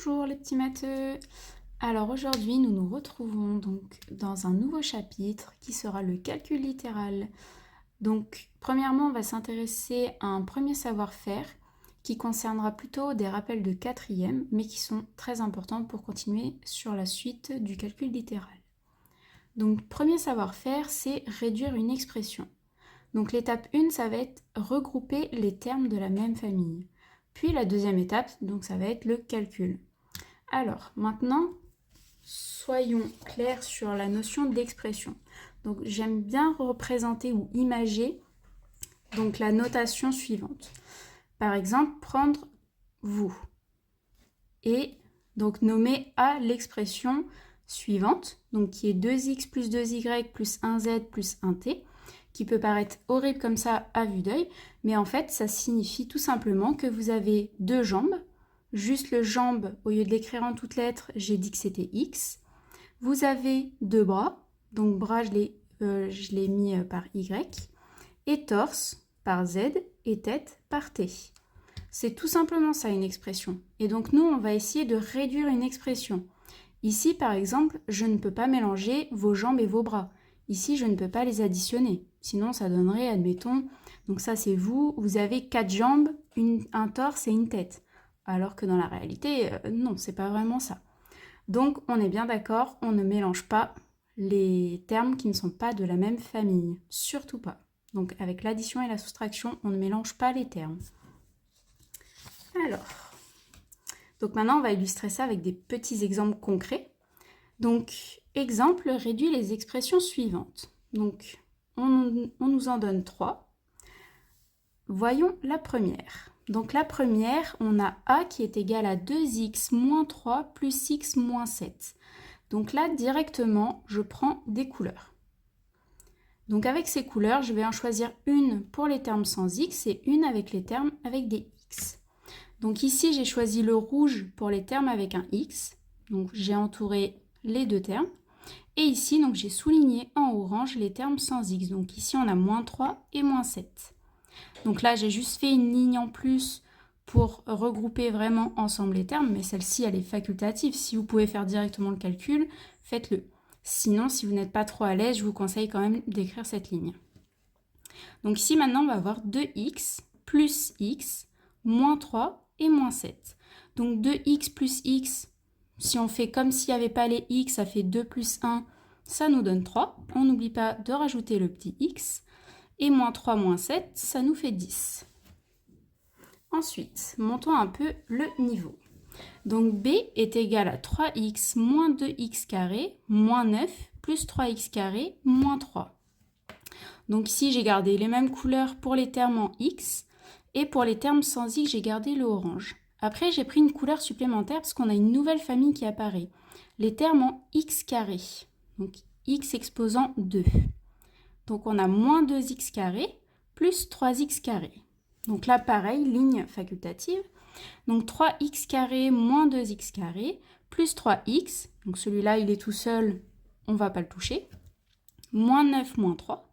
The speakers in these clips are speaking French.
Bonjour les petits matheux. Alors aujourd'hui nous nous retrouvons donc dans un nouveau chapitre qui sera le calcul littéral. Donc premièrement on va s'intéresser à un premier savoir-faire qui concernera plutôt des rappels de quatrième mais qui sont très importants pour continuer sur la suite du calcul littéral. Donc premier savoir-faire c'est réduire une expression. Donc l'étape 1 ça va être regrouper les termes de la même famille. Puis la deuxième étape, donc ça va être le calcul. Alors, maintenant, soyons clairs sur la notion d'expression. Donc, j'aime bien représenter ou imager donc, la notation suivante. Par exemple, prendre vous et donc nommer A l'expression suivante, donc qui est 2x plus 2y plus 1z plus 1t, qui peut paraître horrible comme ça à vue d'œil, mais en fait, ça signifie tout simplement que vous avez deux jambes. Juste le jambe, au lieu de l'écrire en toutes lettres, j'ai dit que c'était x. Vous avez deux bras, donc bras, je l'ai mis par y, et torse par z, et tête par t. C'est tout simplement ça une expression. Et donc nous, on va essayer de réduire une expression. Ici, par exemple, je ne peux pas mélanger vos jambes et vos bras. Ici, je ne peux pas les additionner. Sinon, ça donnerait, admettons, donc ça c'est vous, vous avez 4 jambes, un torse et une tête. Alors que dans la réalité, non, c'est pas vraiment ça. Donc, on est bien d'accord, on ne mélange pas les termes qui ne sont pas de la même famille. Surtout pas. Donc, avec l'addition et la soustraction, on ne mélange pas les termes. Alors, donc maintenant, on va illustrer ça avec des petits exemples concrets. Donc, exemple, réduit les expressions suivantes. Donc, on nous en donne 3. Voyons la première. Donc la première, on a A qui est égal à 2x moins 3 plus x moins 7. Donc là, directement, je prends des couleurs. Donc avec ces couleurs, je vais en choisir une pour les termes sans x et une avec les termes avec des x. Donc ici, j'ai choisi le rouge pour les termes avec un x. Donc j'ai entouré les deux termes. Et ici, donc j'ai souligné en orange les termes sans x. Donc ici, on a moins 3 et moins 7. Donc là, j'ai juste fait une ligne en plus pour regrouper vraiment ensemble les termes, mais celle-ci, elle est facultative. Si vous pouvez faire directement le calcul, faites-le. Sinon, si vous n'êtes pas trop à l'aise, je vous conseille quand même d'écrire cette ligne. Donc ici, maintenant, on va avoir 2x plus x, moins 3 et moins 7. Donc 2x plus x, si on fait comme s'il n'y avait pas les x, ça fait 2 plus 1, ça nous donne 3. On n'oublie pas de rajouter le petit x. Et moins 3 moins 7, ça nous fait 10. Ensuite, montons un peu le niveau. Donc B est égal à 3x moins 2x carré moins 9 plus 3x carré moins 3. Donc ici, j'ai gardé les mêmes couleurs pour les termes en x et pour les termes sans x, j'ai gardé le orange. Après, j'ai pris une couleur supplémentaire parce qu'on a une nouvelle famille qui apparaît. Les termes en x carré. Donc x exposant 2. Donc on a moins 2x carré plus 3x carré. Donc là, pareil, ligne facultative. Donc 3x carré moins 2x carré plus 3x. Donc celui-là, il est tout seul, on ne va pas le toucher. Moins 9 moins 3.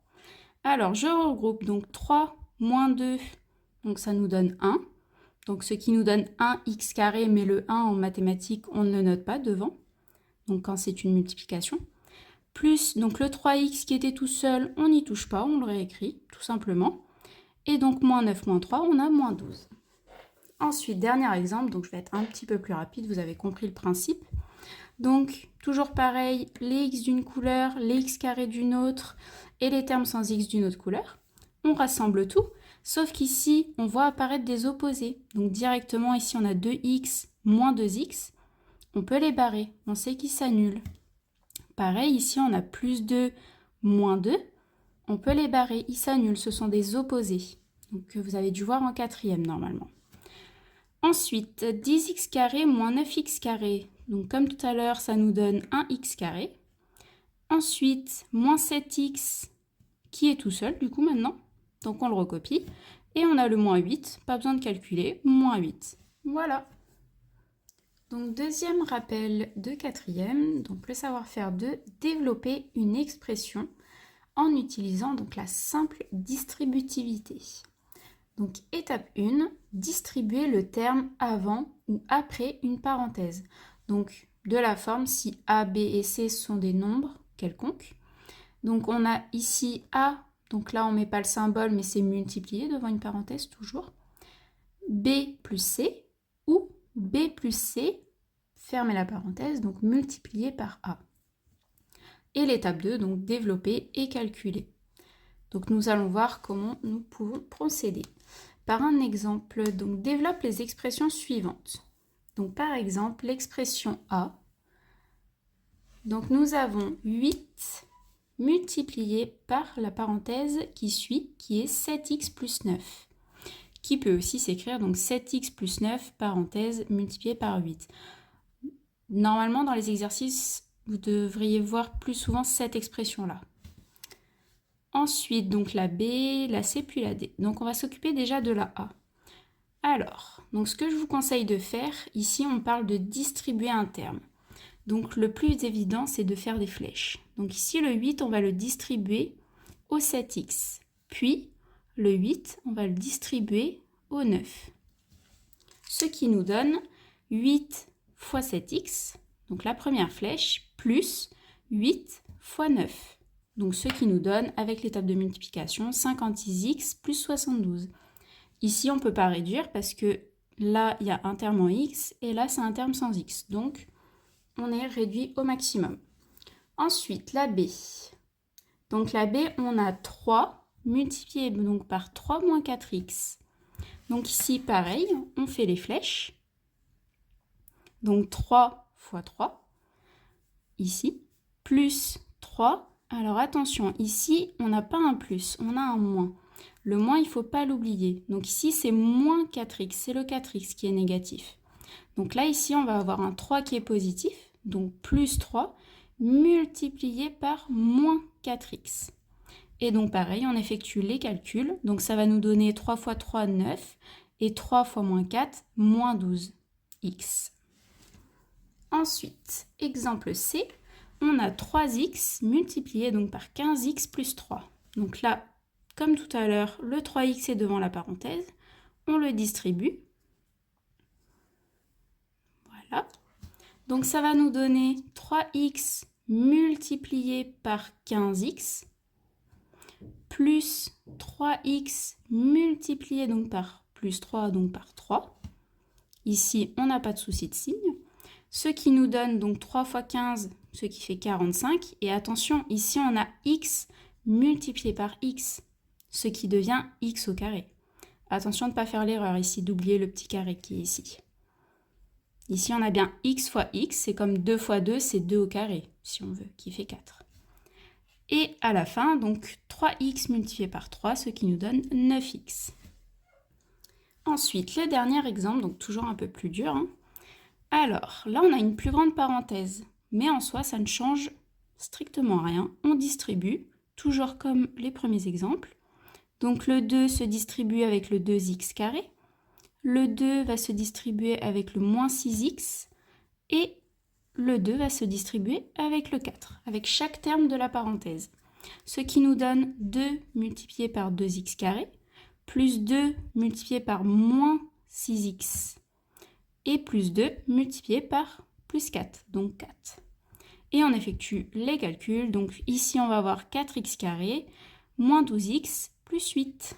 Alors, je regroupe donc 3 moins 2, donc ça nous donne 1. Donc ce qui nous donne 1x carré, mais le 1 en mathématiques, on ne le note pas devant. Donc quand c'est une multiplication. Plus donc le 3x qui était tout seul, on n'y touche pas, on le réécrit tout simplement. Et donc moins 9 moins 3, on a moins 12. Ensuite, dernier exemple, donc je vais être un petit peu plus rapide, vous avez compris le principe. Donc toujours pareil, les x d'une couleur, les x carrés d'une autre et les termes sans x d'une autre couleur. On rassemble tout, sauf qu'ici, on voit apparaître des opposés. Donc directement ici, on a 2x moins 2x. On peut les barrer, on sait qu'ils s'annulent. Pareil, ici, on a plus 2, moins 2. On peut les barrer, ils s'annulent, ce sont des opposés. Donc, que vous avez dû voir en quatrième, normalement. Ensuite, 10x carré moins 9x carré. Donc, comme tout à l'heure, ça nous donne 1x carré. Ensuite, moins 7x qui est tout seul, du coup, maintenant. Donc, on le recopie. Et on a le moins 8, pas besoin de calculer, moins 8. Voilà. Donc deuxième rappel de quatrième, donc le savoir-faire de développer une expression en utilisant donc la simple distributivité. Donc étape 1, distribuer le terme avant ou après une parenthèse. Donc de la forme si A, B et C sont des nombres quelconques. Donc on a ici A, donc là on ne met pas le symbole mais c'est multiplié devant une parenthèse toujours. B plus C ou B plus C, fermez la parenthèse, donc multiplié par A. Et l'étape 2, donc développer et calculer. Donc nous allons voir comment nous pouvons procéder. Par un exemple, donc développe les expressions suivantes. Donc par exemple, l'expression A. Donc nous avons 8 multiplié par la parenthèse qui suit, qui est 7x plus 9. Qui peut aussi s'écrire donc 7x plus 9, parenthèse, multiplié par 8. Normalement, dans les exercices, vous devriez voir plus souvent cette expression-là. Ensuite, donc la B, la C, puis la D. Donc on va s'occuper déjà de la A. Alors, donc ce que je vous conseille de faire, ici on parle de distribuer un terme. Donc le plus évident, c'est de faire des flèches. Donc ici le 8, on va le distribuer au 7x. Puis le 8, on va le distribuer au 9. Ce qui nous donne 8 fois 7x, donc la première flèche, plus 8 fois 9. Donc ce qui nous donne, avec l'étape de multiplication, 56x plus 72. Ici, on ne peut pas réduire parce que là, il y a un terme en x et là, c'est un terme sans x. Donc, on est réduit au maximum. Ensuite, la B. Donc la B, on a 3 multiplié donc, par 3 moins 4x. Donc ici, pareil, on fait les flèches. Donc 3 fois 3, ici, plus 3. Alors attention, ici, on n'a pas un plus, on a un moins. Le moins, il ne faut pas l'oublier. Donc ici, c'est moins 4x, c'est le 4x qui est négatif. Donc là, ici, on va avoir un 3 qui est positif, donc plus 3, multiplié par moins 4x. Et donc pareil, on effectue les calculs. Donc ça va nous donner 3 fois 3, 9, et 3 fois moins 4, moins 12x. Ensuite, exemple C, on a 3x multiplié donc par 15x plus 3. Donc là, comme tout à l'heure, le 3x est devant la parenthèse, on le distribue. Voilà. Donc ça va nous donner 3x multiplié par 15x plus 3x multiplié donc par plus 3, donc par 3. Ici, on n'a pas de souci de signe. Ce qui nous donne donc 3 fois 15, ce qui fait 45. Et attention, ici, on a x multiplié par x, ce qui devient x au carré. Attention de ne pas faire l'erreur ici, d'oublier le petit carré qui est ici. Ici, on a bien x fois x, c'est comme 2 fois 2, c'est 2 au carré, si on veut, qui fait 4. Et à la fin, donc 3x multiplié par 3, ce qui nous donne 9x. Ensuite, le dernier exemple, donc toujours un peu plus dur. Alors, là, on a une plus grande parenthèse, mais en soi, ça ne change strictement rien. On distribue, toujours comme les premiers exemples. Donc, le 2 se distribue avec le 2x carré. Le 2 va se distribuer avec le moins 6x. Et le 2 va se distribuer avec le 4, avec chaque terme de la parenthèse. Ce qui nous donne 2 multiplié par 2x carré, plus 2 multiplié par moins 6x, et plus 2 multiplié par plus 4, donc 4. Et on effectue les calculs, donc ici on va avoir 4x carré, moins 12x, plus 8.